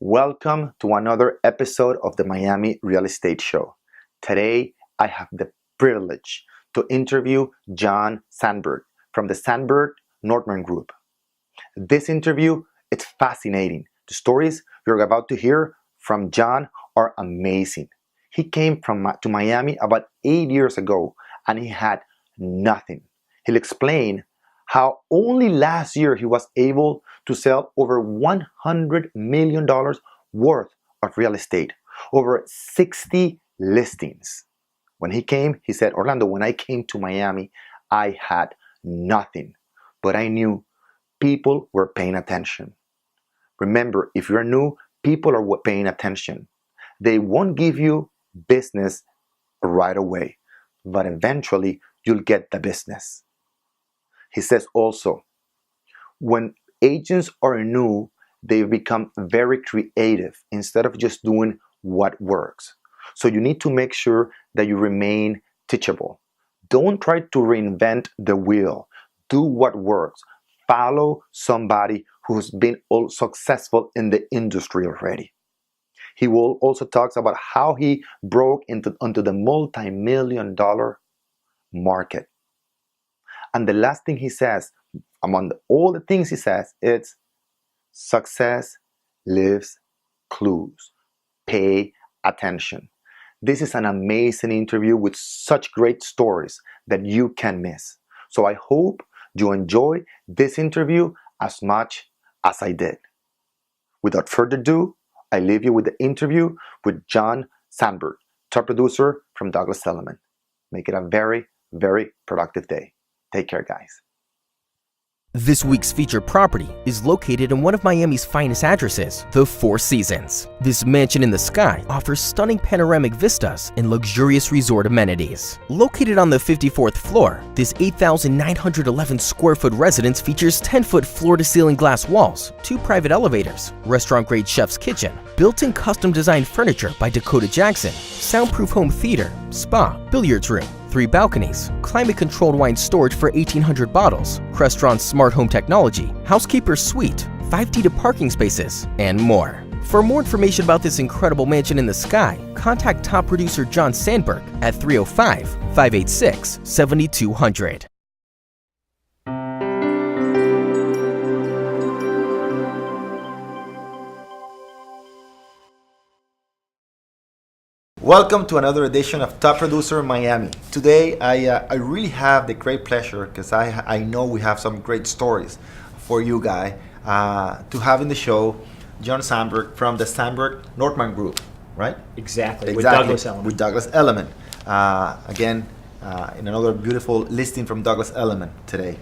Welcome to another episode of the Miami Real Estate Show. Today, I have the privilege to interview John Sandberg from the Sandberg Nordman Group. This interview, it's fascinating. The stories you're about to hear from John are amazing. He came to Miami about 8 years ago and he had nothing. He'll explain how only last year he was able to sell over $100 million worth of real estate, over 60 listings. When he came, he said, Orlando, when I came to Miami, I had nothing, but I knew people were paying attention. Remember, if you're new, people are paying attention. They won't give you business right away, but eventually you'll get the business. He says also, when agents are new, they become very creative instead of just doing what works. So you need to make sure that you remain teachable. Don't try to reinvent the wheel. Do what works. Follow somebody who's been successful in the industry already. He will also talk about how he broke into the multi-million-dollar market. And the last thing he says, among all the things he says, it's success leaves clues. Pay attention. This is an amazing interview with such great stories that you can miss. So I hope you enjoy this interview as much as I did. Without further ado, I leave you with the interview with John Sandberg, top producer from Douglas Elliman. Make it a very, very productive day. Take care, guys. This week's featured property is located in one of Miami's finest addresses, the Four Seasons. This mansion in the sky offers stunning panoramic vistas and luxurious resort amenities. Located on the 54th floor, this 8,911 square foot residence features 10-foot floor-to-ceiling glass walls, 2 private elevators, restaurant-grade chef's kitchen, built-in custom-designed furniture by Dakota Jackson, soundproof home theater, spa, billiards room, 3 balconies, climate-controlled wine storage for 1,800 bottles, Crestron's smart home technology, housekeeper's suite, 5 deeded parking spaces, and more. For more information about this incredible mansion in the sky, contact top producer John Sandberg at 305-586-7200. Welcome to another edition of Top Producer Miami. Today, I really have the great pleasure, because I know we have some great stories for you guys, to have in the show John Sandberg from the Sandberg Nordman Group, right? Exactly. With Douglas Elliman. With Douglas Elliman. Again, in another beautiful listing from Douglas Elliman today.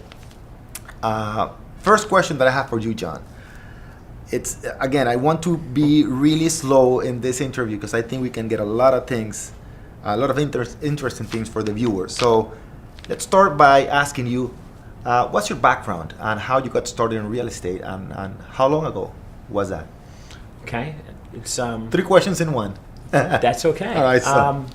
First question that I have for you, John. It's, again, I want to be really slow in this interview because I think we can get a lot of things, a lot of interesting things for the viewers. So let's start by asking you, what's your background and how you got started in real estate, and how long ago was that? Okay. It's 3 questions in one. That's okay. All right, so.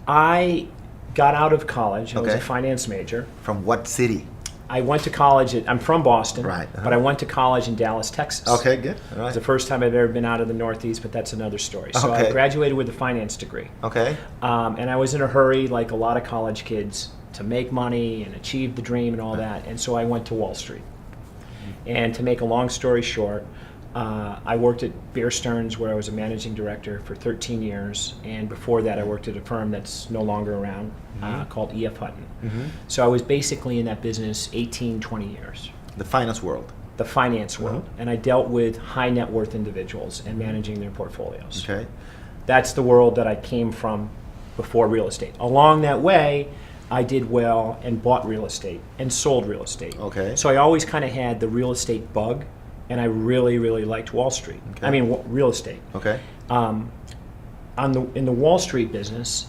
I got out of college. I was Okay. a finance major. From what city? I went to college I'm from Boston, Right, but I went to college in Dallas, Texas. Okay, good. All It's right. the first time I've ever been out of the Northeast, but that's another story. So Okay. I graduated with a finance degree. Okay. And I was in a hurry, like a lot of college kids, to make money and achieve the dream and all that. And so I went to Wall Street. And to make a long story short, I worked at Bear Stearns, where I was a managing director for 13 years. And before that, I worked at a firm that's no longer around, called E.F. Hutton. So I was basically in that business 18, 20 years. The finance world. The finance world. And I dealt with high net worth individuals and managing their portfolios. Okay. That's the world that I came from before real estate. Along that way, I did well and bought real estate and sold real estate. Okay. So I always kind of had the real estate bug, and I really, really liked Wall Street. Okay. I mean, real estate. Okay. In the Wall Street business,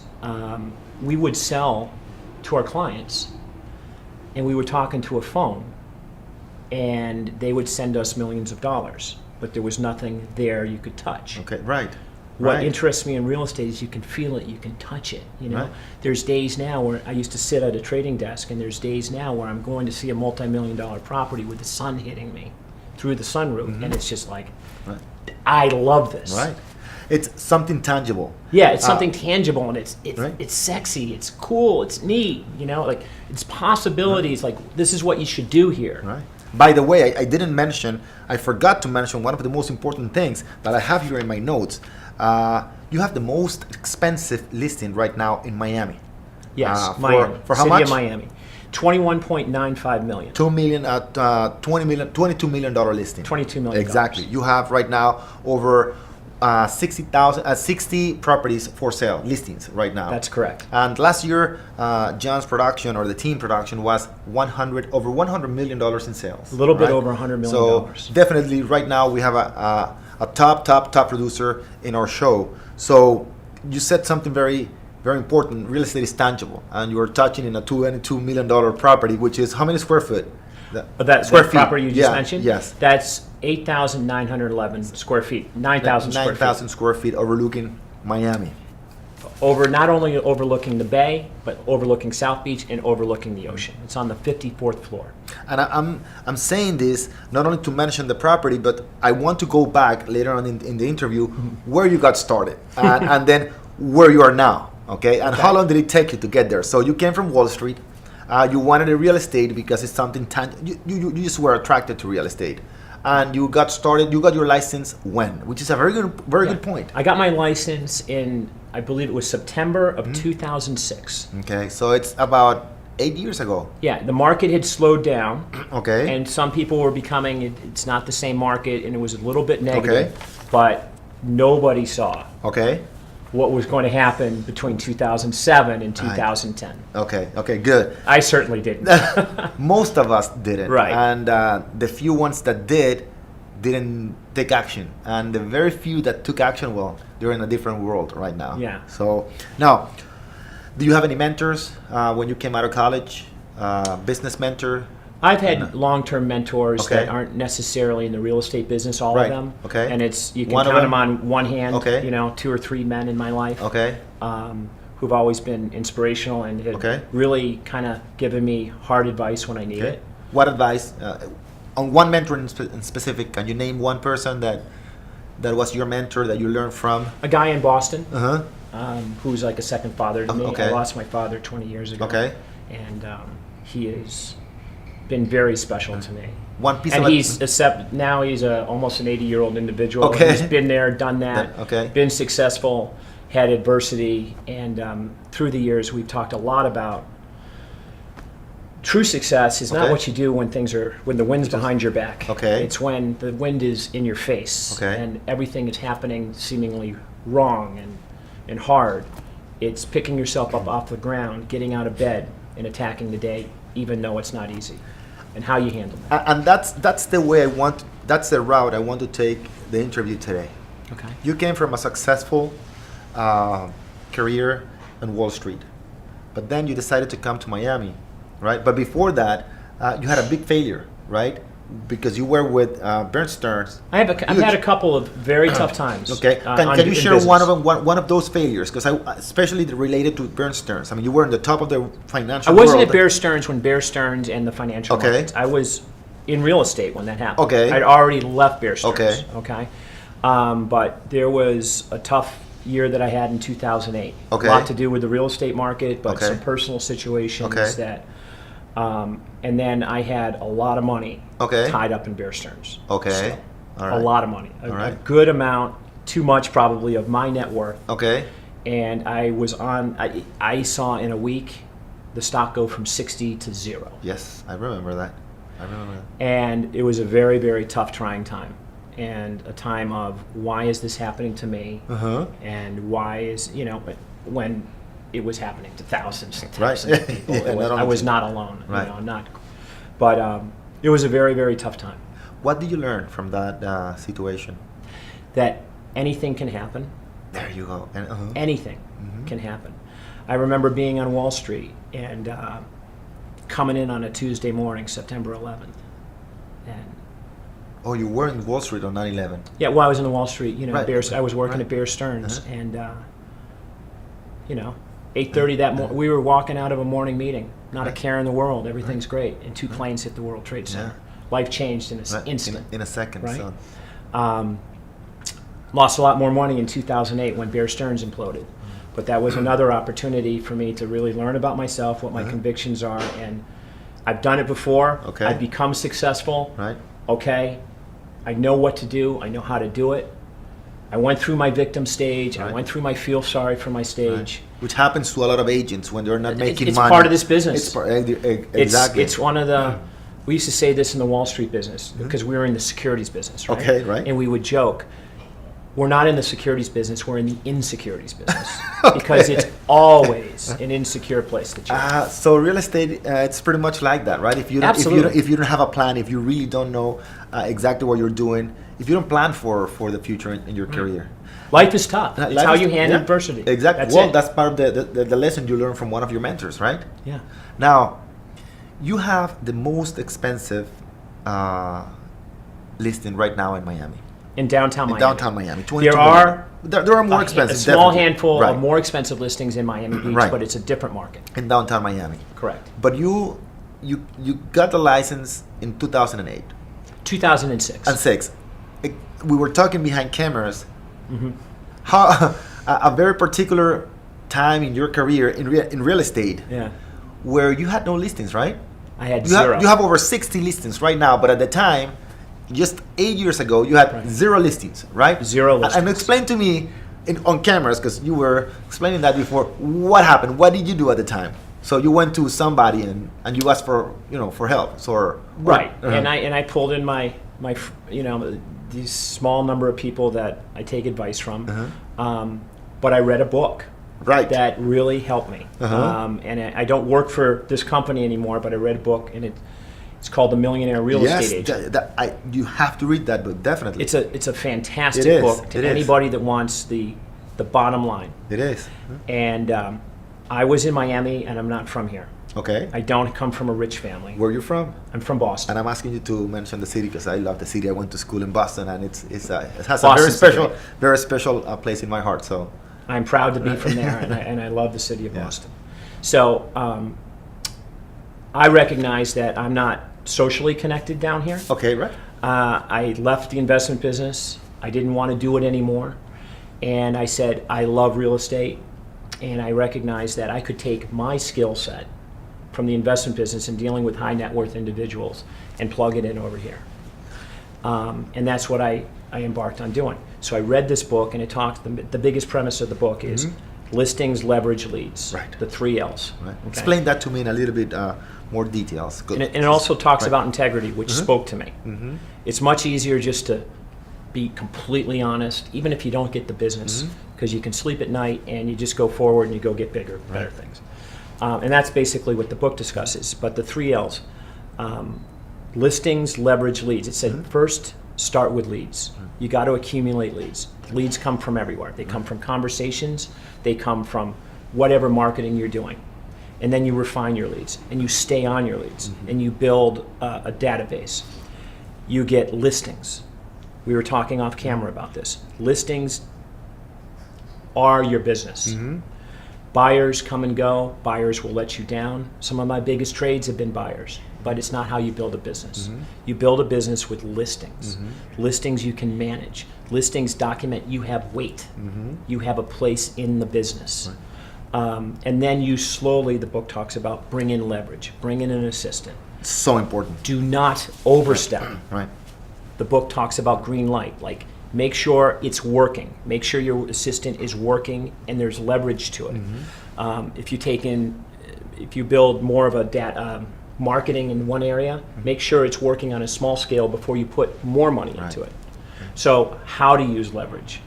we would sell to our clients, and we were talking to a phone, and they would send us millions of dollars, but there was nothing there you could touch. Okay. Right. What Right. interests me in real estate is you can feel it, you can touch it. You know, Right. there's days now where I used to sit at a trading desk, and there's days now where I'm going to see a multi-million-dollar property with the sun hitting me. through the sunroof, and it's just like, Right. I love this. Right. It's something tangible. Yeah, it's something tangible, and it's Right. it's sexy, it's cool, it's neat. You know, like it's possibilities. Like this is what you should do here. Right. By the way, I didn't mention, I forgot to mention one of the most important things that I have here in my notes. You have the most expensive listing right now in Miami. Yes, For- Miami. for how City much? of Miami. $21.95 million. 2 million at $22 million listing. $22 million. Exactly. You have right now over 60 properties for sale, listings right now. That's correct. And last year, John's production or the team production was over $100 million in sales. A little bit over $100 million. So definitely right now we have a top producer in our show. So you said something very, very important. Real estate is tangible, and you are touching in a $22 million property, which is how many square foot? But that square property you just Yeah, mentioned? Yes. That's 8,911 square feet. 9,000 square feet. 9,000 square feet overlooking Miami. Not only overlooking the bay, but overlooking South Beach and overlooking the ocean. It's on the 54th floor. And I'm saying this not only to mention the property, but I want to go back later on in the interview where you got started and then where you are now. Okay, and how long did it take you to get there? So you came from Wall Street. You wanted a real estate because it's something you just were attracted to real estate, and you got started. You got your license when, which is a very good point. I got my license in, I believe it was September of 2006. Okay, so it's about 8 years ago. Yeah, the market had slowed down, Okay. and some people were becoming, it's not the same market, and it was a little bit negative, but nobody saw Okay. what was going to happen between 2007 and 2010. Okay. Good. I certainly didn't. Most of us didn't. Right. And the few ones that didn't take action. And the very few that took action, well, they're in a different world right now. Yeah. So now, do you have any mentors when you came out of college? Business mentor? I've had long-term mentors Okay. that aren't necessarily in the real estate business, all Right. of them. Okay. And it's, you can One of count them? them on one hand, Okay. 2 or 3 men in my life. Okay. Who've always been inspirational and have Okay. really kind of given me hard advice when I need Okay. it. What advice, on one mentor in specific, can you name one person that was your mentor that you learned from? A guy in Boston Uh-huh. who's like a second father to me. Okay. I lost my father 20 years ago. Okay. And he has been very special to me. One piece And of now he's almost an 80-year-old individual. Okay. He's been there, done that, Okay. been successful, had adversity, and through the years we've talked a lot about true success is not Okay. what you do when the wind's behind your back. Okay. It's when the wind is in your face Okay. and everything is happening seemingly wrong and hard. It's picking yourself up off the ground, getting out of bed, and attacking the day, even though it's not easy. And how you handle that. And that's the way that's the route I want to take the interview today. Okay. You came from a successful career on Wall Street, but then you decided to come to Miami, right? But before that, you had a big failure, right? Because you were with Bear Stearns. I've had a couple of very tough times. Okay, can you in share business. one of those failures? Because especially related to Bear Stearns. I mean, you were in the top of the financial. I wasn't world. at Bear Stearns when Bear Stearns and the financial Okay. markets. I was in real estate when that happened. Okay. I'd already left Bear Stearns. Okay. Okay. But there was a tough year that I had in 2008. Okay. A lot to do with the real estate market, but Okay. some personal situations Okay. that. And then I had a lot of money Okay. tied up in Bear Stearns. Okay. So, All right. a lot of money. A right. good amount, too much probably, of my net worth. Okay. And I was I saw in a week the stock go from 60 to 0. Yes, I remember that. And it was a very, very tough, trying time. And a time of, why is this happening to me? Uh-huh. And why is, when it was happening to thousands and Right. thousands of people. Yeah, not I only was to- not alone. Right. But it was a very, very tough time. What did you learn from that situation? That anything can happen. There you go. And, Anything can happen. I remember being on Wall Street and coming in on a Tuesday morning, September 11th. And Oh, you were in Wall Street on 9/11. yeah, well, I was in the Wall Street, Right. I was working Right. at Bear Stearns, and 8:30 that morning, we were walking out of a morning meeting, not a care in the world, everything's great, and 2 planes hit the World Trade Center. Life changed in an Right. instant. In a second. Right. So. Lost a lot more money in 2008 when Bear Stearns imploded. But that was another opportunity for me to really learn about myself, what my convictions are, and I've done it before. Okay. I've become successful. Right. Okay. I know what to do. I know how to do it. I went through my victim stage. I Right. went through my feel sorry for my stage. Which happens to a lot of agents when they're not making It's money. part of this business. It's exactly. It's one of the. We used to say this in the Wall Street business because we were in the securities business, right? Okay, right. And we would joke, we're not in the securities business. We're in the insecurities business because it's always an insecure place that you're. So real estate, it's pretty much like that, right? If you don't, Absolutely. if you don't have a plan, if you really don't know exactly what you're doing, if you don't plan for the future in your career, Life is tough. It's life how is- you handle yeah, adversity. Exactly. That's Well, it. that's part of the lesson you learn from one of your mentors, right? Yeah. Now, you have the most expensive listing right now in Miami. In downtown Miami. Downtown Miami. 22 There million. are there are more expensive. a small definitely. handful Right. of more expensive listings in Miami Beach, Right. but it's a different market. in downtown Miami. Correct. But you got the license in 2008 2006. and 6. We were talking behind cameras. Mm-hmm. How a very particular time in your career in real estate Yeah. where you had no listings, right? I had You zero. have, you have over 60 listings right now, but at the time, just 8 years ago, you had Right. 0 listings, right? Zero And listings. explain to me on cameras, because you were explaining that before, what happened? What did you do at the time? So you went to somebody and you asked for help. Right. Uh-huh. And I pulled in my these small number of people that I take advice from. But I read a book Right. that really helped me. Uh-huh. And I don't work for this company anymore, but I read a book, and it's called The Millionaire Real Yes, Estate Agent. you have to read that book, definitely. It's a fantastic It is, book to it is. anybody that wants the bottom line. It is. And I was in Miami, and I'm not from here. Okay. I don't come from a rich family. Where you from? I'm from Boston. And I'm asking you to mention the city because I love the city. I went to school in Boston, and it has a Boston's very special place in my heart. So I'm proud to be from there, and I love the city of Yeah. Boston. So I recognize that I'm not socially connected down here. okay, right. I left the investment business. I didn't want to do it anymore. And I said, I love real estate. And I recognized that I could take my skill set from the investment business and dealing with high net worth individuals and plug it in over here. And that's what I embarked on doing. So I read this book, and it talks, the biggest premise of the book is listings, leverage, leads. Right. The 3 L's. Right. Okay? Explain that to me in a little bit more details. Good. And it also talks Right. about integrity, which spoke to me. It's much easier just to be completely honest, even if you don't get the business, because you can sleep at night and you just go forward and you go get bigger, better things. And that's basically what the book discusses. But the 3 L's, listings, leverage, leads. It said first start with leads. You got to accumulate leads. Leads come from everywhere. They come from conversations. They come from whatever marketing you're doing. And then you refine your leads, and you stay on your leads, and you build a database. You get listings. We were talking off camera about this. Listings are your business. Buyers come and go. Buyers will let you down. Some of my biggest trades have been buyers, but it's not how you build a business. You build a business with listings. Listings you can manage. Listings document you have weight. You have a place in the business. And then you slowly, the book talks about, bring in leverage, bring in an assistant. So important. Do not overstep. Right. The book talks about green light, like make sure it's working, make sure your assistant is working and there's leverage to it. If you build more of a marketing in one area, make sure it's working on a small scale before you put more money into it. So how to use leverage.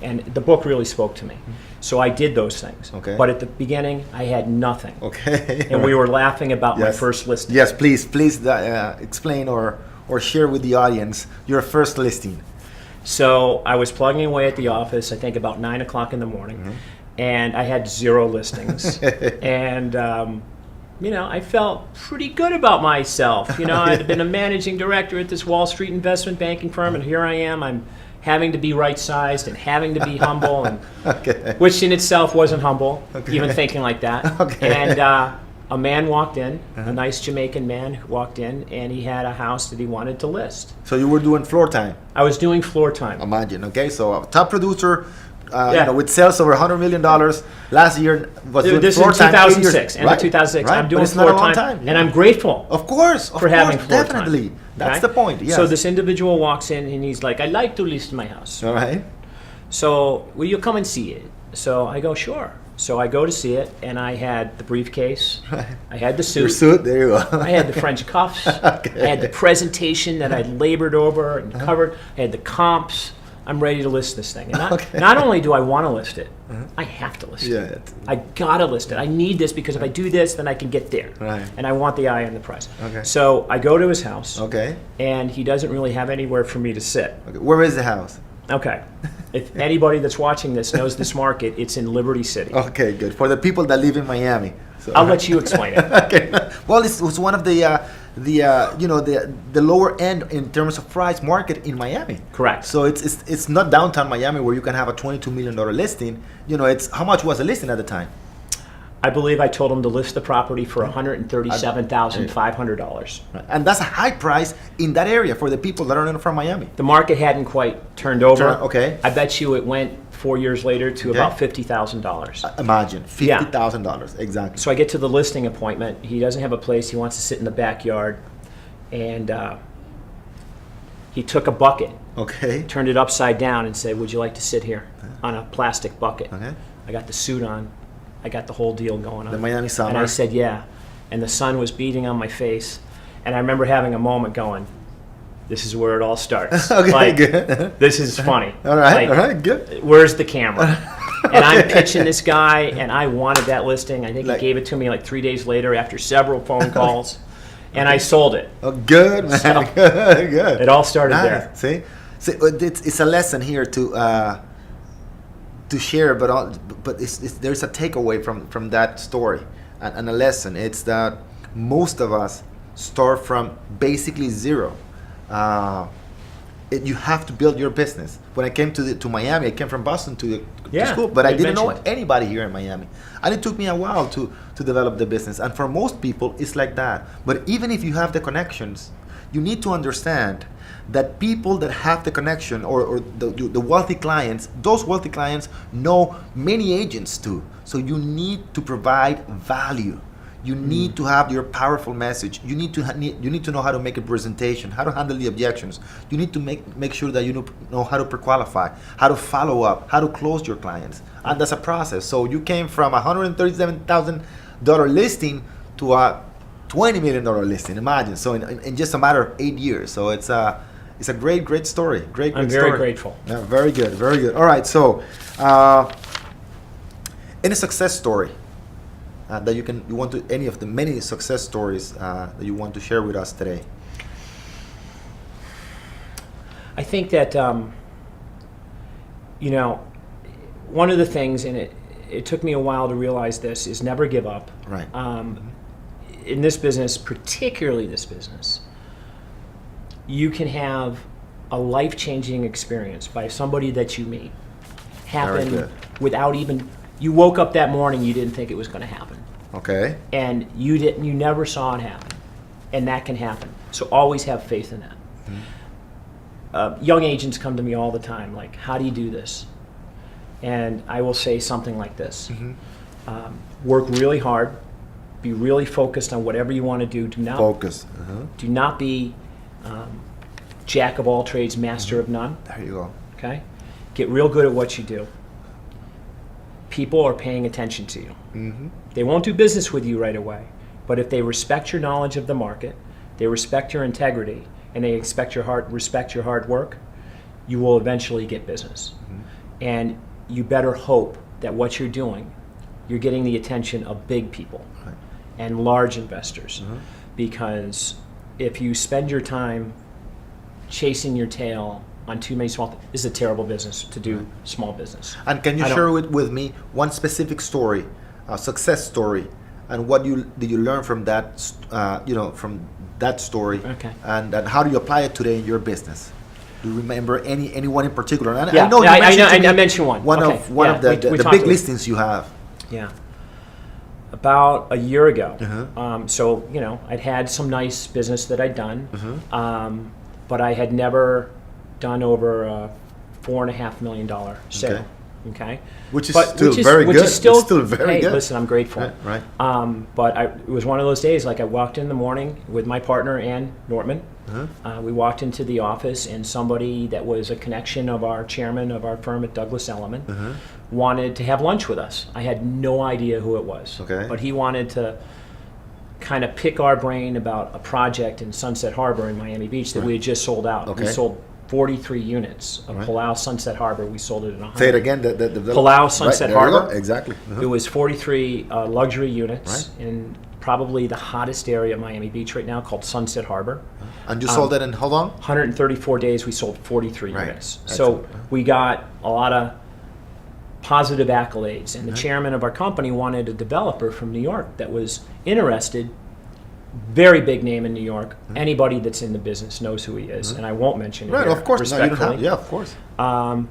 And the book really spoke to me. So I did those things. Okay. But at the beginning, I had nothing. Okay. And we were laughing about my Yes. first listing. Yes, please explain or share with the audience your first listing. So I was plugging away at the office, I think about 9 o'clock in the morning, and I had 0 listings. And, I felt pretty good about myself. I'd been a managing director at this Wall Street investment banking firm, and here I am. I'm having to be right-sized and having to be humble, and Okay. which in itself wasn't humble, even thinking like that. Okay. A man walked in, a nice Jamaican man walked in, and he had a house that he wanted to list. So you were doing floor time. I was doing floor time. Imagine, okay? So a top producer, Yeah. with sales over $100 million last year was doing This is floor in time. 2006. Right, End of 2006. right, I'm but doing it's not floor a long time, time, and yeah. I'm grateful Of course, for having floor definitely. time. That's okay? the point. Yes. So this individual walks in, and he's like, "I'd like to list my house. All right. So will you come and see it?" So I go, "Sure." So I go to see it, and I had the briefcase, I had the Your suit, suit. There you go. I had the French cuffs, I had the presentation that I'd labored over and covered, I had the comps. I'm ready to list this thing. And not only do I want to list it, I have to list Yeah. it. I gotta list it. I need this because if I do this, then I can get there. Right. And I want the eye on the prize. Okay. So I go to his house, Okay. and he doesn't really have anywhere for me to sit. Okay. Where is the house? Okay. If anybody that's watching this knows this market, it's in Liberty City. Okay, good. For the people that live in Miami. So, I'll let you explain it. okay. Well, it's one of the lower end in terms of price market in Miami. Correct. So it's not downtown Miami where you can have a $22 million listing. It's how much was the listing at the time? I believe I told him to list the property for $137,500. Right. And that's a high price in that area for the people that are not from Miami. The market hadn't quite turned over. Okay. I bet you it went 4 years later to Okay. about $50,000. Imagine $50,000 exactly. So I get to the listing appointment. He doesn't have a place. He wants to sit in the backyard. And he took a bucket, Okay. turned it upside down, and said, "Would you like to sit here on a plastic bucket?" Okay. I got the suit on. I got the whole deal going on. The Miami summer. And I said, "Yeah." And the sun was beating on my face. And I remember having a moment going, "This is where it all starts." Okay, Like, good. this is funny. All right, Like, all right, good. Where's the camera? And I'm pitching this guy, and I wanted that listing. I think Like- he gave it to me like 3 days later after several phone calls, and I sold it. Oh, good, man. So, good, good. It all started Nice. there. See, it's a lesson here to share, but there's a takeaway from that story and a lesson. It's that most of us start from basically zero. You have to build your business. When I came to Miami, I came from Boston to Yeah, school, but I you didn't know mentioned. anybody here in Miami, and it took me a while to develop the business. And for most people, it's like that. But even if you have the connections, you need to understand that people that have the connection or the wealthy clients, those wealthy clients know many agents too. So you need to provide value. You need to have your powerful message. You need to know how to make a presentation, how to handle the objections. You need to make sure that you know how to pre-qualify, how to follow up, how to close your clients. And that's a process. So you came from a $137,000 listing to a $20 million listing. Imagine. So in just a matter of 8 years. So it's a great story. Great I'm story. very grateful. Yeah, very good, very good. All right, so any success story that any of the many success stories that you want to share with us today? I think that, one of the things, and it took me a while to realize this, is never give up. Right. In this business, particularly this business, you can have a life-changing experience by somebody that you meet happen good. without even, you woke up that morning, you didn't think it was going to happen. Okay. And you never saw it happen. And that can happen. So always have faith in that. Young agents come to me all the time, like, how do you do this? And I will say something like this. Work really hard. Be really focused on whatever you want to do. Do not Focus. do not be jack of all trades, master of none. There you go. Okay? Get real good at what you do. People are paying attention to you. They won't do business with you right away, but if they respect your knowledge of the market, they respect your integrity, and they respect your hard work, you will eventually get business. And you better hope that what you're doing, you're getting the attention of big people and large investors. Because if you spend your time chasing your tail on too many small, this is a terrible business to do small business. And can you share with me one specific story, a success story, and what did you learn from that, from that story, Okay. and how do you apply it today in your business? Do you remember anyone in particular? And Yeah, I know you I mentioned to me mentioned one. One Okay, of yeah, the we big talked about- listings you have. Yeah. About a year ago. Uh-huh. So, you know, I'd had some nice business that I'd done, Uh-huh. but I had never done over a $4.5 million sale. Okay. Which is still very good. It's still very hey, good. listen, I'm grateful. Right. But it was one of those days, like I walked in the morning with my partner, Ann Nortman. Uh-huh. We walked into the office, and somebody that was a connection of our chairman of our firm at Douglas Elliman Uh-huh. wanted to have lunch with us. I had no idea who it was. Okay. But he wanted to kind of pick our brain about a project in Sunset Harbor in Miami Beach that we had just sold out. Okay. We sold 43 units of Right. Palau Sunset Harbor. We sold it in 100. Say it again. The Palau Sunset there you go. Harbor. Exactly. Uh-huh. It was 43 luxury units Right. in probably the hottest area of Miami Beach right now, called Sunset Harbor. And you sold that in how long? 134 days, we sold 43 Right. units. So Excellent. we got a lot of positive accolades, and the Uh-huh. chairman of our company wanted a developer from New York that was interested. Very big name in New York. Anybody that's in the business knows who he is, and I won't mention it Uh-huh. Right. here, Of course. No, you don't respectfully. have. Yeah. Of course.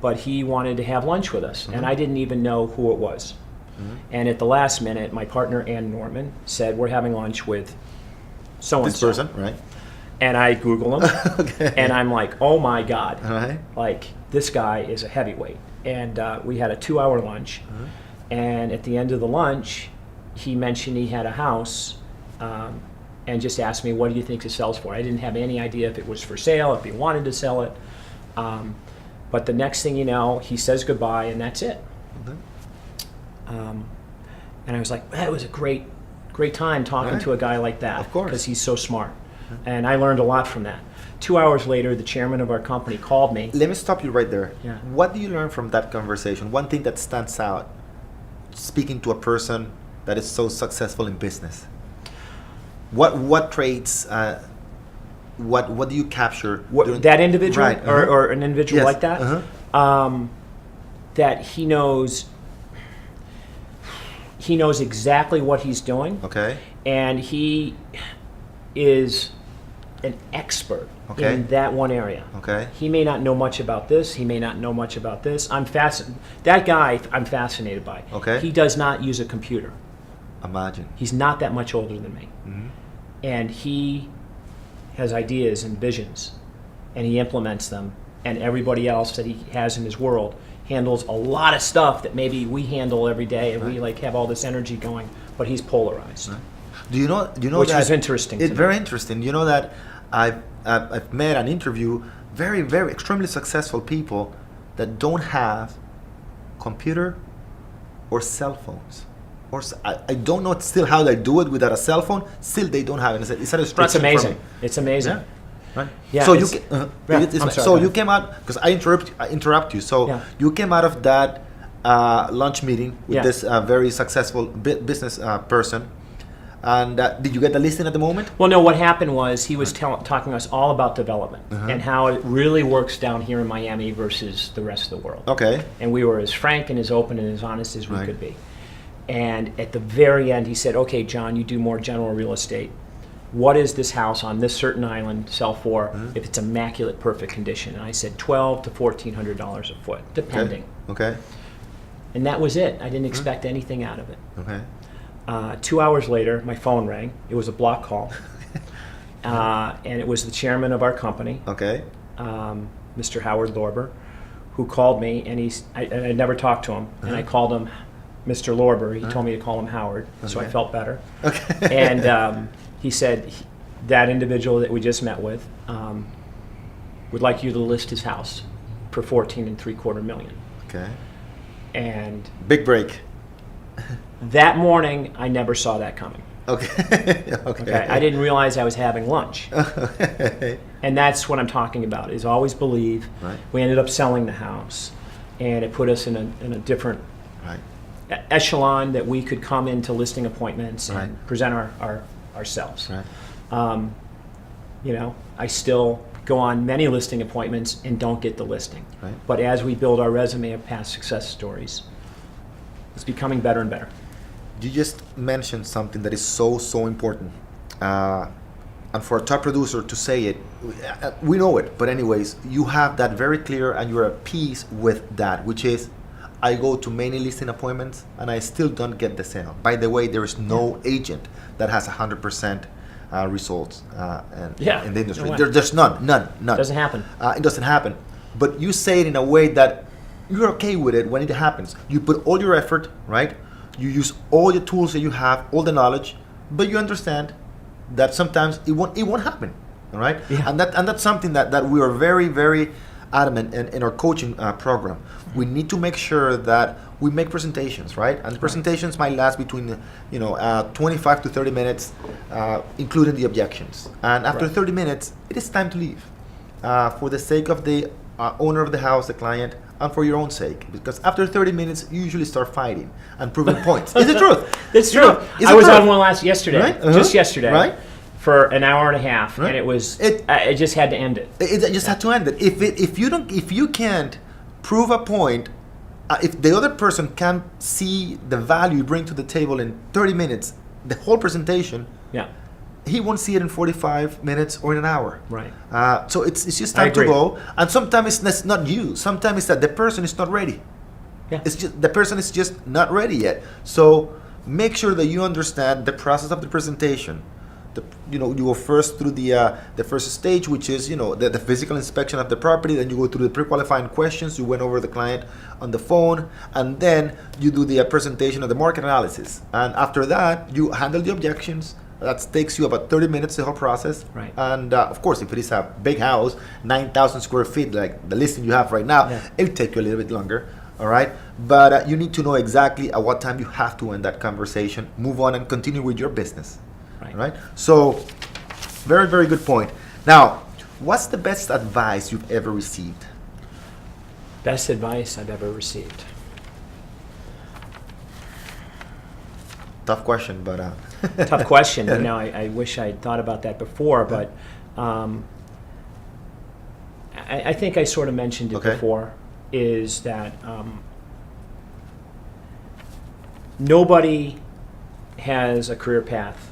But he wanted to have lunch with us, and I didn't even know who it was. And at the last minute, my partner, Ann Norman, said, we're having lunch with so-and-so. This person. Right. And I Google him, Okay. and I'm like, oh my God, All right. like this guy is a heavyweight. And we had a 2-hour lunch, and at the end of the lunch, he mentioned he had a house, and just asked me, what do you think it sells for? I didn't have any idea if it was for sale, if he wanted to sell it. But the next thing you know, he says goodbye, and that's it. And I was like, that was a great time talking Right. to a guy like that. Of course. Because he's so smart. And I learned a lot from that. 2 hours later, the chairman of our company called me. Let me stop you right there. Yeah. What do you learn from that conversation? One thing that stands out, speaking to a person that is so successful in business. What traits? What do you capture? during- That individual, Right, or, uh-huh. or an individual Yes, like that, that he knows exactly what he's doing, Okay. and he is an expert Okay. in that one area. Okay. He may not know much about this. He may not know much about this. That guy, I'm fascinated by. Okay. He does not use a computer. Imagine. He's not that much older than me. And he has ideas and visions, and he implements them. And everybody else that he has in his world handles a lot of stuff that maybe we handle every day, and we like have all this energy going, but he's polarized. Do you know? Which that was interesting to It's me. very interesting. You know that I've met and interviewed very extremely successful people that don't have computer or cell phones. I don't know still how they do it without a cell phone. Still, they don't have it. It's a It's restriction. amazing. From, It's amazing. yeah. Right. Yeah, So you it's- I'm sorry, so go you ahead. came out because I interrupt you. So Yeah. you came out of that lunch meeting with Yeah. this very successful business person. And did you get the listing at the moment? Well, no, what happened was he was talking to us all about development and how it really works down here in Miami versus the rest of the world. Okay. And we were as frank and as open and as honest as we Right. could be. And at the very end, he said, okay, John, you do more general real estate. What is this house on this certain island sell for if it's immaculate, perfect condition? And I said $1,200 to $1,400 a foot, depending. Okay. And that was it. I didn't expect anything out of it. Okay. 2 hours later, my phone rang. It was a block call. And it was the chairman of our company, Okay. Mr. Howard Lorber, who called me, and I never talked to him, and I called him Mr. Lorber. He told me to call him Howard, so I Okay. felt better. Okay. And he said that individual that we just met with would like you to list his house for $14.75 million. Okay. And Big break. that morning, I never saw that coming. Okay. Okay. Okay, I didn't realize I was having lunch. Okay. And that's what I'm talking about, is always believe. Right. We ended up selling the house, and it put us in a different Right. echelon that we could come into listing appointments and Right. present ourselves. Right. You know, I still go on many listing appointments and don't get the listing. Right. But as we build our resume of past success stories, it's becoming better and better. You just mentioned something that is so important. And for a top producer to say it, we know it. But anyways, you have that very clear and you're at peace with that, which is I go to many listing appointments and I still don't get the sale. By the way, there is no agent that has 100% results in the industry. No way. There's none. Doesn't happen. It doesn't happen. But you say it in a way that you're okay with it when it happens. You put all your effort, right? You use all the tools that you have, all the knowledge, but you understand that sometimes it won't happen, all right? Yeah. And that's something that we are very, very adamant in our coaching program. We need to make sure that we make presentations, right? And the presentations might last between 25 to 30 minutes, including the objections. And after 30 minutes, it is time to leave, for the sake of the owner of the house, the client, and for your own sake. Because after 30 minutes, you usually start fighting and proving points. It's the truth. It's true. I was on one yesterday, right? just yesterday, right? for an hour and a half, Right. and I just had to end it. It just had to end it. If you can't prove a point, if the other person can't see the value you bring to the table in 30 minutes, the whole presentation, Yeah, he won't see it in 45 minutes or in an hour. right. So it's just I time to agree. go. And sometimes it's not you. Sometimes it's that the person is not ready. Yeah. It's just the person is just not ready yet. So make sure that you understand the process of the presentation. You go first through the first stage, which is the physical inspection of the property. Then you go through the pre-qualifying questions. You went over the client on the phone, and then you do the presentation of the market analysis. And after that, you handle the objections. That takes you about 30 minutes, the whole process. Right. And of course, if it is a big house, 9,000 square feet, like the listing you have right now, it'll take you a little bit longer. All right. But you need to know exactly at what time you have to end that conversation, move on, and continue with your business. Right. Right. So, very, very good point. Now, what's the best advice you've ever received? Best advice I've ever received. Tough question, but Tough question. I wish I had thought about that before, but I think I sort of mentioned it Okay. before, is that nobody has a career path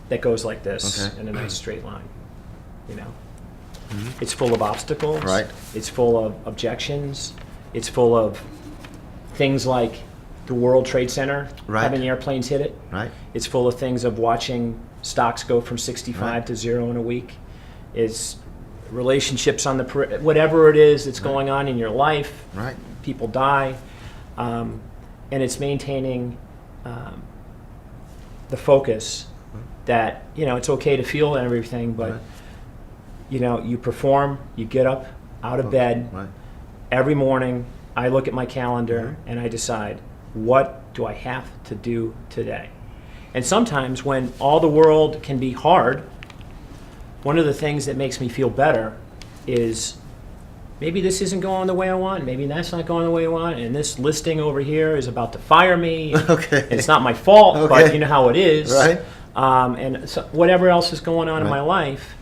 that goes like this Okay. in a nice straight line. It's full of obstacles. Right. It's full of objections. It's full of things like the World Trade Center, Right. having airplanes hit it. right. It's full of things of watching stocks go from 65 Right. to 0 in a week. It's relationships on whatever it is that's going on in your life. Right. People die. And it's maintaining the focus that, it's okay to feel and everything, but, Right. you perform, you get up out of bed. Right. Every morning, I look at my calendar and I decide, what do I have to do today? And sometimes when all the world can be hard, one of the things that makes me feel better is maybe this isn't going the way I want, maybe that's not going the way I want, and this listing over here is about to fire me. Okay. And it's not my fault, but Okay. you know how it is. Right. And so whatever else is going on in Right. my life,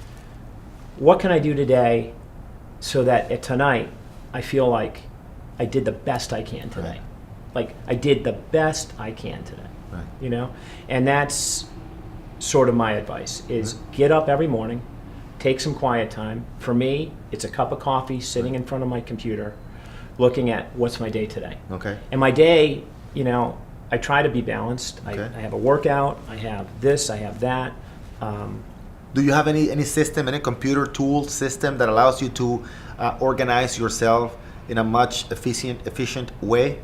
what can I do today so that tonight I feel like I did the best I can today? Right. Like I did the best I can today, Right. And that's sort of my advice is get up every morning, take some quiet time. For me, it's a cup of coffee sitting in front of my computer looking at what's my day today. Okay. And my day, I try to be balanced. Okay. I have a workout, I have this, I have that. Do you have any system, any computer tool system that allows you to organize yourself in a much efficient way?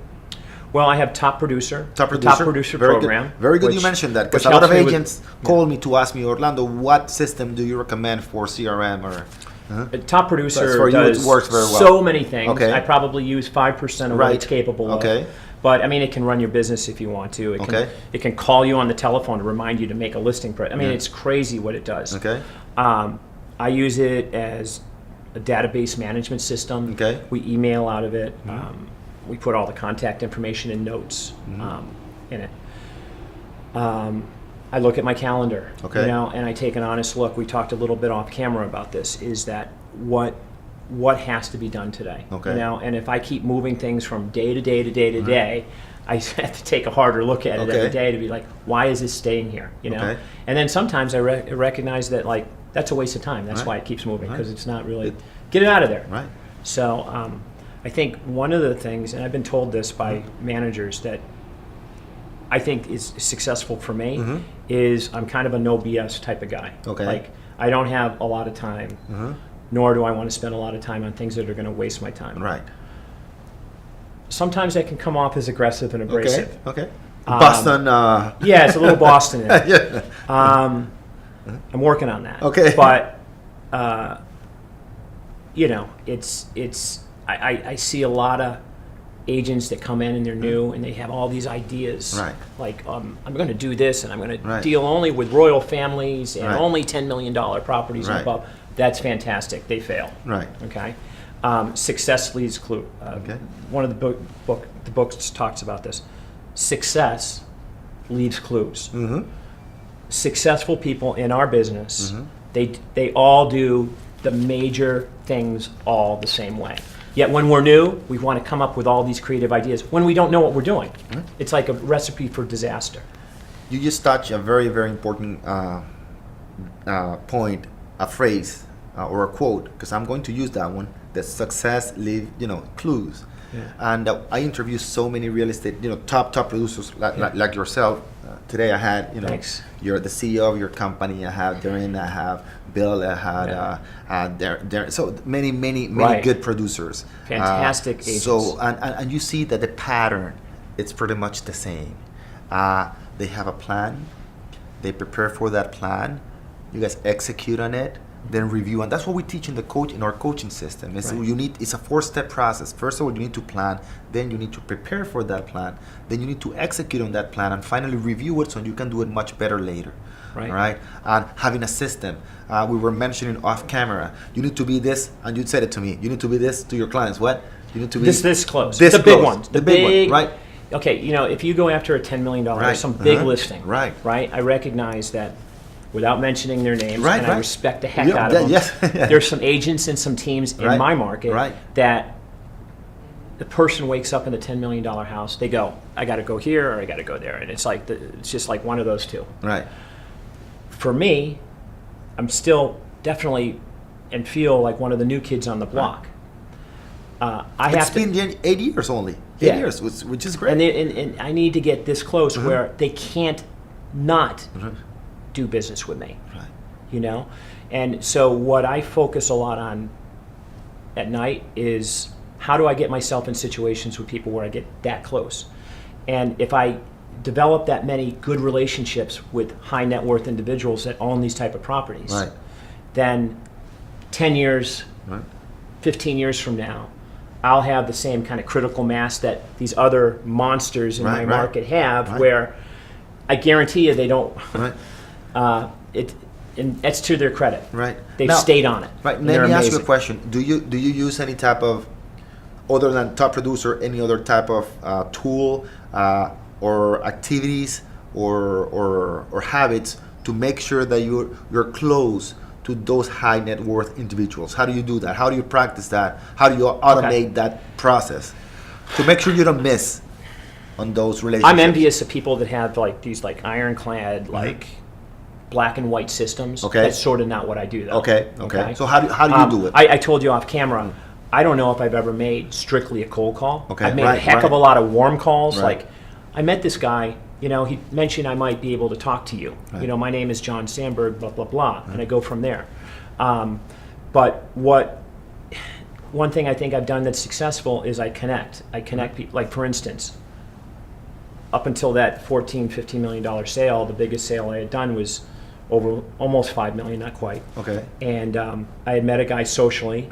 Well, I have Top Producer. Top the Producer, Top Producer very program. Good. Very good you which- mentioned that, because which a lot of helps me with- agents call me to ask me, Orlando, what system do you recommend for CRM or? Top Producer That's for you, it does works very well. so many things. Okay. I probably use 5% of what Right. it's capable Okay. of. But I mean, it can run your business if you want to. Okay. It can call you on the telephone to remind you to make a listing. I mean, it's crazy what it does. Okay. I use it as a database management system. Okay. We email out of it. We put all the contact information and notes in it. I look at my calendar, Okay. and I take an honest look. We talked a little bit off camera about this. Is that what has to be done today? Okay. And if I keep moving things from day to day to day to day, I have to take a harder look at it Okay. every day to be like, why is this staying here? Okay. And then sometimes I recognize that that's a waste of time. That's Right. why it keeps moving, Right. because it's not really get it out of there. Right. So I think one of the things, and I've been told this by managers that I think is successful for me, is I'm kind of a no BS type of guy. Okay. Like, I don't have a lot of time, nor do I want to spend a lot of time on things that are going to waste my time. Right. Sometimes I can come off as aggressive and abrasive. Okay. Boston. Yeah, it's a little Boston in it. Yeah. I'm working on that. Okay. But you know, I see a lot of agents that come in and they're new and they have all these ideas. Right. Like, I'm going to do this and I'm going to Right. deal only with royal families and Right. only $10 million properties and Right. above. That's fantastic. They fail. Right. Okay. Success leads clue. Okay. One of the the books talks about this. Success leaves clues. Successful people in our business, they all do the major things all the same way. Yet when we're new, we want to come up with all these creative ideas when we don't know what we're doing. It's like a recipe for disaster. You just touched a very, very important point, a phrase or a quote, because I'm going to use that one. That success leave, clues. Yeah. And I interview so many real estate, top producers like yourself. Today I had, Thanks. you're the CEO of your company. I have Darren, I have Bill, I had Darren. So many Right. good producers. Fantastic agents. So and you see that the pattern, it's pretty much the same. They have a plan. They prepare for that plan. You guys execute on it. Then review, and that's what we teach in our coaching system. Right. It's a 4-step process. First of all, you need to plan, then you need to prepare for that plan, then you need to execute on that plan, and finally review it so you can do it much better later. Right. All right. And having a system, we were mentioning off camera. You need to be this, and you said it to me. You need to be this to your clients. What? You need to be This close. This the big close. ones. The big one, right? Okay, if you go after a $10 million, Right. some big Uh-huh. listing, Right. I recognize that without mentioning their names, Right, and I right. respect the heck Yeah, out of them. yes. There's some agents and some teams in Right. my market Right. that the person wakes up in the $10 million house, they go, I got to go here or I got to go there. And it's like, it's just like one of those two. Right. For me, I'm still definitely and feel like one of the new kids on the block. I It's have to. been 8 years only. 8 Yeah. years, which is great. And I need to get this close where they can't not do business with me, Right. And so what I focus a lot on at night is how do I get myself in situations with people where I get that close? And if I develop that many good relationships with high net worth individuals that own these type of properties, Right. then 10 years, Right. 15 years from now, I'll have the same kind of critical mass that these other monsters in Right, my right. market have, Right. where I guarantee you they don't. Right. And that's to their credit. Right. They've Now- stayed on it. Right. and Let they're me ask you a amazing. question. Do you use any type of, other than top producer, any other type of tool or activities or habits to make sure that you're close to those high net worth individuals? How do you do that? How do you practice that? How do you automate that process to make sure you don't miss on those relationships? I'm envious of people that have these ironclad black and white systems. Okay. That's sort of not what I do though. Okay. So how do you do it? I told you off camera. I don't know if I've ever made strictly a cold call. Okay, I've made a right, heck right. of a lot of warm calls. Right. Like, I met this guy. He mentioned I might be able to talk to you. Right. My name is John Sandberg. Blah blah blah, and I go from there. But one thing I think I've done that's successful is I connect. I connect people. Like, for instance, up until that $14-15 million sale, the biggest sale I had done was over almost $5 million, not quite. Okay. And I had met a guy socially,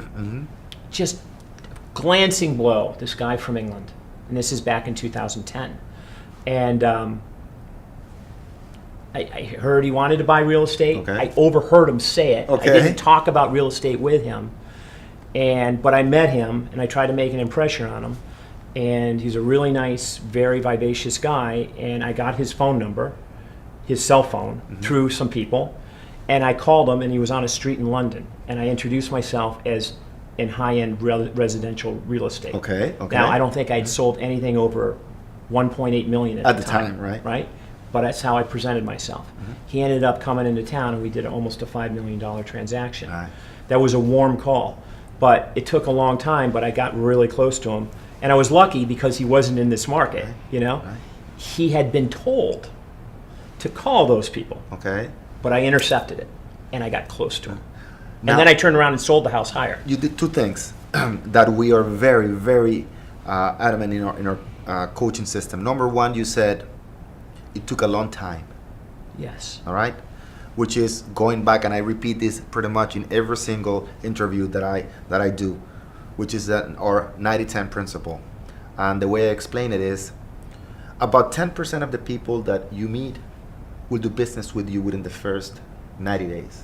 just glancing blow, this guy from England. And this is back in 2010. And I heard he wanted to buy real estate. Okay. I overheard him say it. Okay. I didn't talk about real estate with him. But I met him, and I tried to make an impression on him. And he's a really nice, very vivacious guy. And I got his phone number, his cell phone, through some people. And I called him, and he was on a street in London. And I introduced myself as in high-end residential real estate. Okay. Now, I don't think I'd sold anything over 1.8 million at the the time. right? Right? But that's how I presented myself. He ended up coming into town, and we did almost a $5 million transaction. Right. That was a warm call. but it took a long time, but I got really close to him. And I was lucky because he wasn't in this market, you know? Right. He had been told to call those people, Okay. but I intercepted it, and I got close to him. Now- And then I turned around and sold the house higher. You did two things that we are very, very adamant in our coaching system. Number one, you said it took a long time. Yes. All right, which is going back, and I repeat this pretty much in every single interview that I do, which is that our 90-10 principle. And the way I explain it is, about 10% of the people that you meet will do business with you within the first 90 days.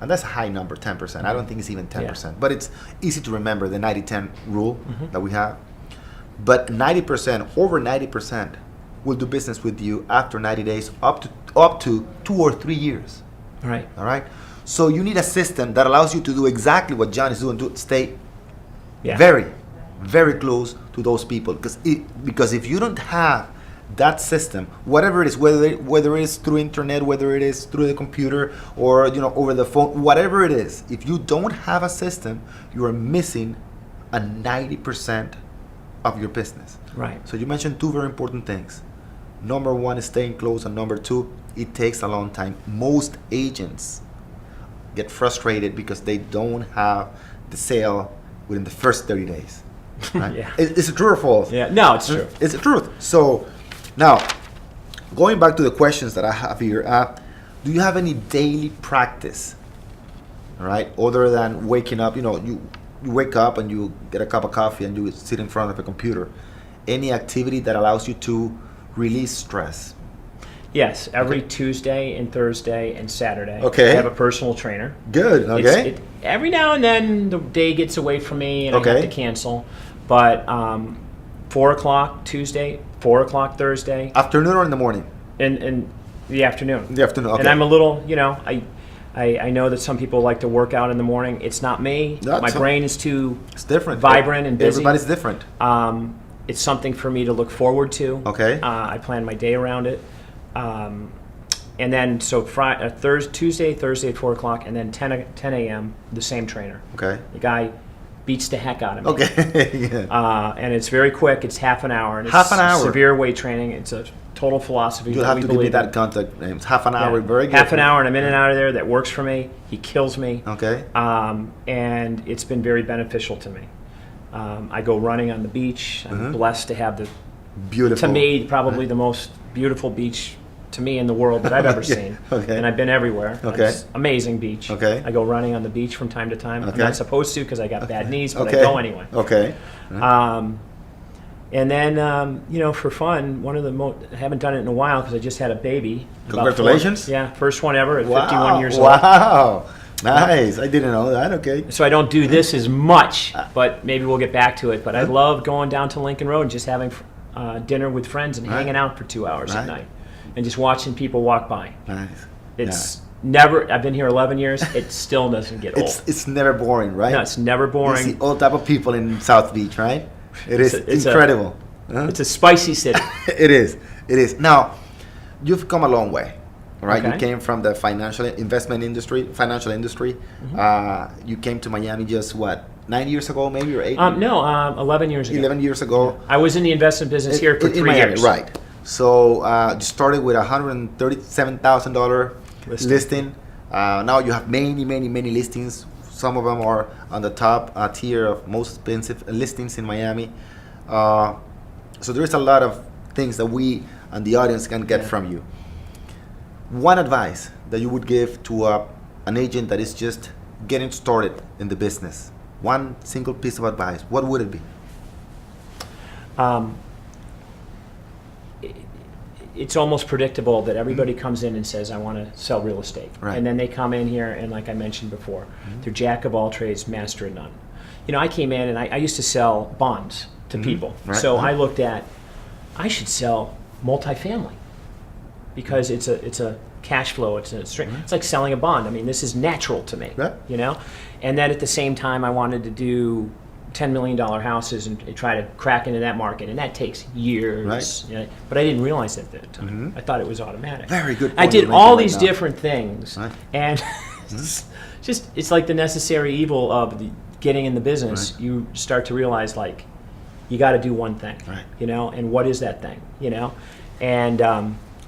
And that's a high number, 10%. I don't think it's even 10%, but it's easy to remember the 90-10 rule that we have. But 90%, over 90%, will do business with you after 90 days, up to 2 or 3 years. Right. All right. So you need a system that allows you to do exactly what John is doing, to stay Yeah. very, very close to those people. Because if you don't have that system, whatever it is, whether it is through internet, whether it is through the computer, or over the phone, whatever it is, if you don't have a system, you are missing a 90% of your business. Right. So you mentioned two very important things. Number one is staying close, and number two, it takes a long time. Most agents get frustrated because they don't have the sale within the first 30 days. Right? Yeah. Is it true or false? Yeah. No, it's true. It's the truth. So now, going back to the questions that I have here, do you have any daily practice, all right, other than waking up? You wake up and you get a cup of coffee and you sit in front of a computer. Any activity that allows you to release stress? Yes, every Tuesday and Thursday and Saturday. Okay. I have a personal trainer. Good. Okay. Every now and then the day gets away from me and I Okay. have to cancel. But 4 o'clock Tuesday, 4 o'clock Thursday, Afternoon or in the morning? in the afternoon. In the afternoon. Okay. And I'm a little, I know that some people like to work out in the morning. It's not me. That's My brain is too It's different. vibrant and busy. Everybody's different. It's something for me to look forward to. Okay. I plan my day around it. And then, so Tuesday, Thursday at 4 o'clock, and then 10 a.m., the same trainer. Okay. The guy beats the heck out of me. Okay. Yeah. And it's very quick. It's half an hour. And Half it's an hour. Severe weight training. It's a total philosophy. You'll that have we to give me believe that in. contact name. It's half an hour. Yeah. Very good. Half an hour, and I'm in and out of there. That works for me. He kills me. Okay. And it's been very beneficial to me. I go running on the beach. I'm blessed to have Beautiful. to me, probably the most beautiful beach to me in the world that I've ever seen. Okay. And I've been everywhere. Okay. It's amazing beach. Okay. I go running on the beach from time to time. I'm Okay. not supposed to because I got bad knees, but Okay. I go anyway. Okay. And then, for fun, I haven't done it in a while because I just had a baby. About Congratulations. First one ever at Wow. 51 years old. Wow. Nice. I didn't know that. Okay. So I don't do this as much, but maybe we'll get back to it. But I love going down to Lincoln Road and just having dinner with friends and Right. hanging out for 2 hours Right. at night and just watching people walk by. Nice. It's never, I've been here 11 years, it still doesn't get old. It's never boring, right? No, it's never You boring. see all type of people in South Beach, right? It's It's incredible. Huh? It's a spicy city. It is. It is. Now, you've come a long way, right? You Okay. came from the financial industry. You came to Miami just 9 years ago, maybe, or 8? No, 11 years ago. 11 years ago. I was in the investment business here for in 3 Miami, years. right? So you started with $137,000 listing. Now you have many, many, many listings. Some of them are on the top tier of most expensive listings in Miami. So there's a lot of things that we and the audience can get from you. One advice that you would give to an agent that is just getting started in the business. One single piece of advice. What would it be? It's almost predictable that everybody comes in and says, I want to sell real estate. Right. And then they come in here and, like I mentioned before, they're jack of all trades, master of none. I came in and I used to sell bonds to people. Right. So I looked at, I should sell multifamily because it's a cash flow. It's a string. It's like selling a bond. I mean, this is natural to me. Yeah. And then at the same time, I wanted to do $10 million houses and try to crack into that market, and that takes years. Right. But I didn't realize that at the time. I thought it was automatic. Very good I point did you're all making these right now. different things, Right. and it's like the necessary evil of the getting in the business, Right. you start to realize like you got to do one thing, Right. you know, and what is that thing, you know? And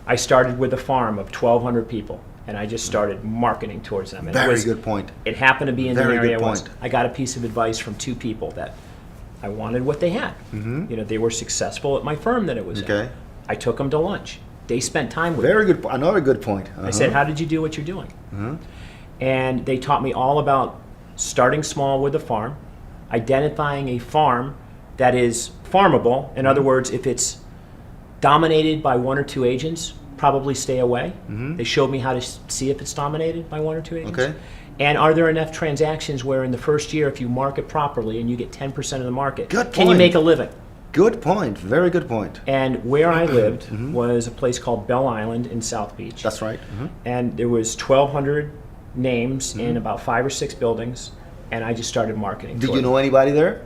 I started with a farm of 1,200 people, and I just started marketing towards them. And Very good point. It happened to be in Very the area good I was. point. I got a piece of advice from 2 people that I wanted what they had. You know, they were successful at my firm that it was Okay. in. I took them to lunch. They spent time with me. Very good. Another good point. I said, how did you do what you're doing? And they taught me all about starting small with a farm, identifying a farm that is farmable. In other words, if it's dominated by 1 or 2 agents, probably stay away. They showed me how to see if it's dominated by 1 or 2 agents. Okay. And are there enough transactions where in the first year, if you market properly and you get 10% of the market, Good can you point. make a living? Good point. Very good point. And where I lived was a place called Bell Island in South Beach. That's right. And there was 1,200 names in about 5 or 6 buildings, and I just started marketing. Did toward you them. know anybody there?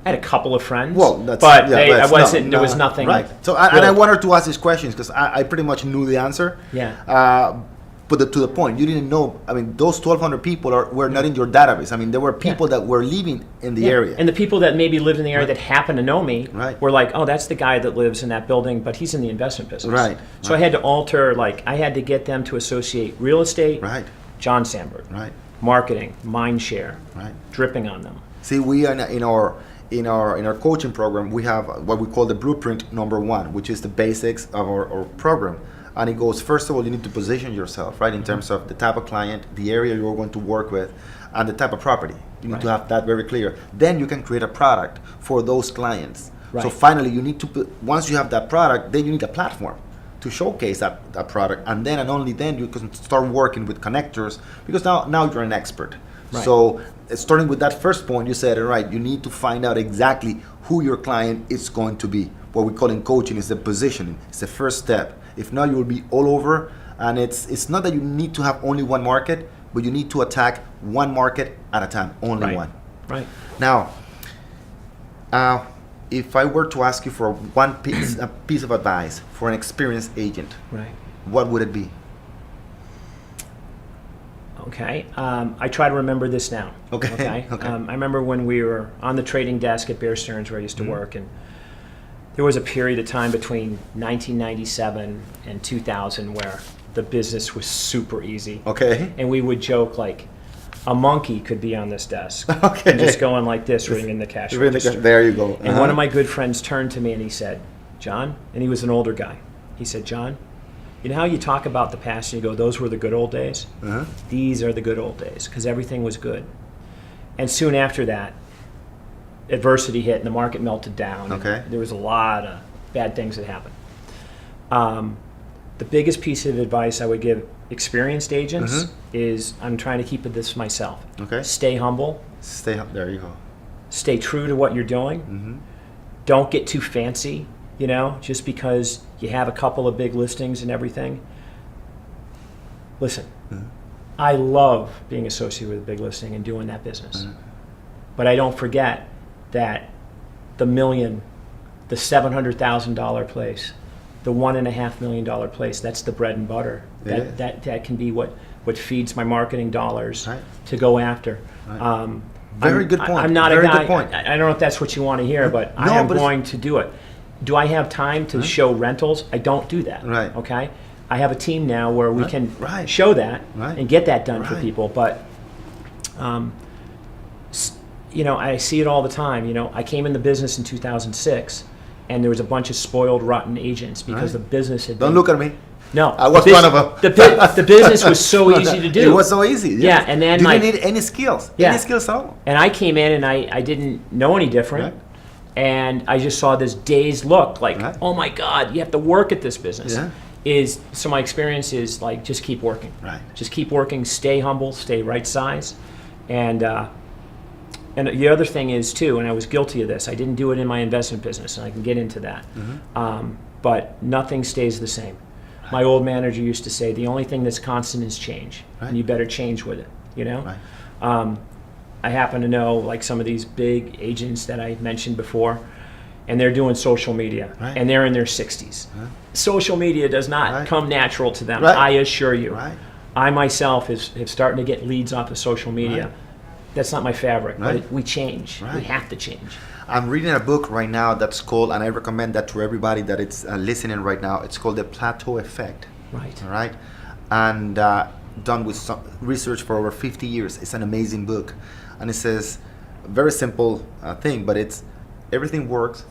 I had a couple of friends. Well, that's but yeah, they, I that's- wasn't. no, there was no, nothing. Right. So, and I good. wanted to ask these questions because I pretty much knew the answer. Yeah. But to the point, you didn't know. I mean, those 1,200 people were not in your database. I mean, there were people that were living in the Yeah. area. And the people that maybe lived in the area Right. that happened to know me Right. were like, oh, that's the guy that lives in that building, but he's in the investment business. Right. So I had to alter, like, I had to get them to associate real estate, Right. John Sandberg, Right. marketing, mind share, Right. dripping on them. See, we are in our coaching program. We have what we call the blueprint number 1, which is the basics of our program. And it goes, first of all, you need to position yourself, right, in terms of the type of client, the area you're going to work with, and the type of property. You need to Right. have that very clear. Then you can create a product for those clients. So Right. finally, you need to put, once you have that product, then you need a platform to showcase that product. And then and only then you can start working with connectors, because now you're an expert. Right. So starting with that first point, you said it right. You need to find out exactly who your client is going to be. What we call in coaching is the positioning. It's the first step. If not, you will be all over. And it's not that you need to have only one market, but you need to attack one market at a time, only Right. one. Right. Now, if I were to ask you for a piece of advice for an experienced agent, Right. what would it be? Okay. I try to remember this now. Okay. Okay. I remember when we were on the trading desk at Bear Stearns where I used to work, and there was a period of time between 1997 and 2000 where the business was super easy. Okay. And we would joke like a monkey could be on this desk Okay. and just going like this, ringing the cash Really, register. there you go. And one of my good friends turned to me and he said, John, and he was an older guy. He said, John, you know how you talk about the past and you go, those were the good old days? Uh-huh. These are the good old days because everything was good. And soon after that, adversity hit and the market melted down. and Okay. there was a lot of bad things that happened. The biggest piece of advice I would give experienced agents is I'm trying to keep this myself. Okay. Stay humble. Stay up. There you go. Stay true to what you're doing. Don't get too fancy, you know, just because you have a couple of big listings and everything. Listen, I love being associated with a big listing and doing that business. But I don't forget that the million, the $700,000 place, the $1.5 million place, that's the bread and butter. Yeah. That can be what feeds my marketing dollars Right. to go after. Very good point. I'm not Very a guy. good point. I don't know if that's what you want to hear, but I No, am but it's- going to do it. Do I have time to show rentals? I don't do that. Right. Okay. I have a team now where we can Right. show that Right. and get that done for Right. people. But, you know, I see it all the time. You know, I came in the business in 2006, and there was a bunch of spoiled, rotten agents because Right. the business had Don't been, look at me. No, I was the one of them. The business was so easy to do. It was so easy. Yes. Yeah, and then, you like- didn't need any skills. Yeah. Any skills at all. And I came in and I didn't know any different. Right. And I just saw this dazed look like, Right. oh my God, you have to work at this business. Yeah. So my experience is like, just keep working. Right. Just keep working, stay humble, stay right size. And the other thing is too, and I was guilty of this, I didn't do it in my investment business, and I can get into that. But nothing stays the same. My old manager used to say, the only thing that's constant is change. Right. And you better change with it, you know? Right. I happen to know like some of these big agents that I mentioned before, and they're doing social media, Right. and they're in their 60s. Social media does not Right. come natural to them, Right. I assure you. Right. I myself have starting to get leads off of social media. Right. That's not my fabric. Right. But we change. We Right. have to change. I'm reading a book right now that's called, and I recommend that to everybody that it's listening right now. It's called The Plateau Effect. Right. All right, and done with some research for over 50 years. It's an amazing book, and it says a very simple thing, but it's everything works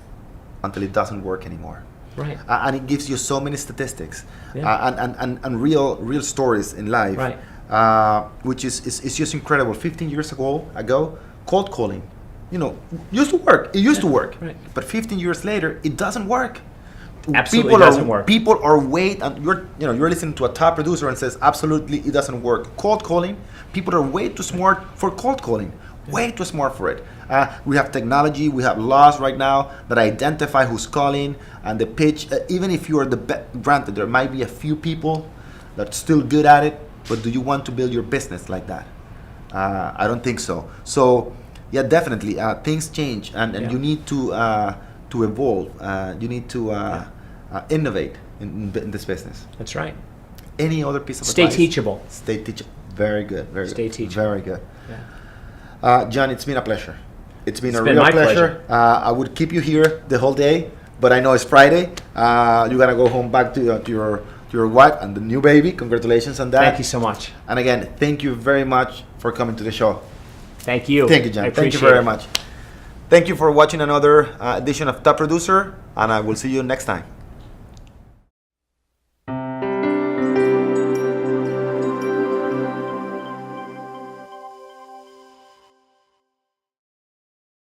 until it doesn't work anymore. Right. And it gives you so many statistics Yeah. and real stories in life, Right. Which is just incredible. 15 years ago, cold calling, used to work. It used to work, right. but 15 years later, it doesn't work. Absolutely doesn't work. People are and you're listening to a top producer and says absolutely it doesn't work. Cold calling, people are way too smart for cold calling. Way too smart for it. We have technology, we have laws right now that identify who's calling and the pitch. Even if you are granted, there might be a few people that's still good at it, but do you want to build your business like that? I don't think so. So, yeah, definitely, things change, and Yeah. you need to evolve. You need to innovate in this business. That's right. Any other piece of Stay advice? teachable. Stay teachable. Very good. Very Stay good. teachable. Very good. Yeah. John, it's been a pleasure. It's been a been real my pleasure. I would keep you here the whole day, but I know it's Friday. You gotta go home back to your wife and the new baby. Congratulations on that. Thank you so much. And again, thank you very much for coming to the show. Thank you. Thank you, John. I Thank you appreciate very it. much. Thank you for watching another edition of Top Producer, and I will see you next time.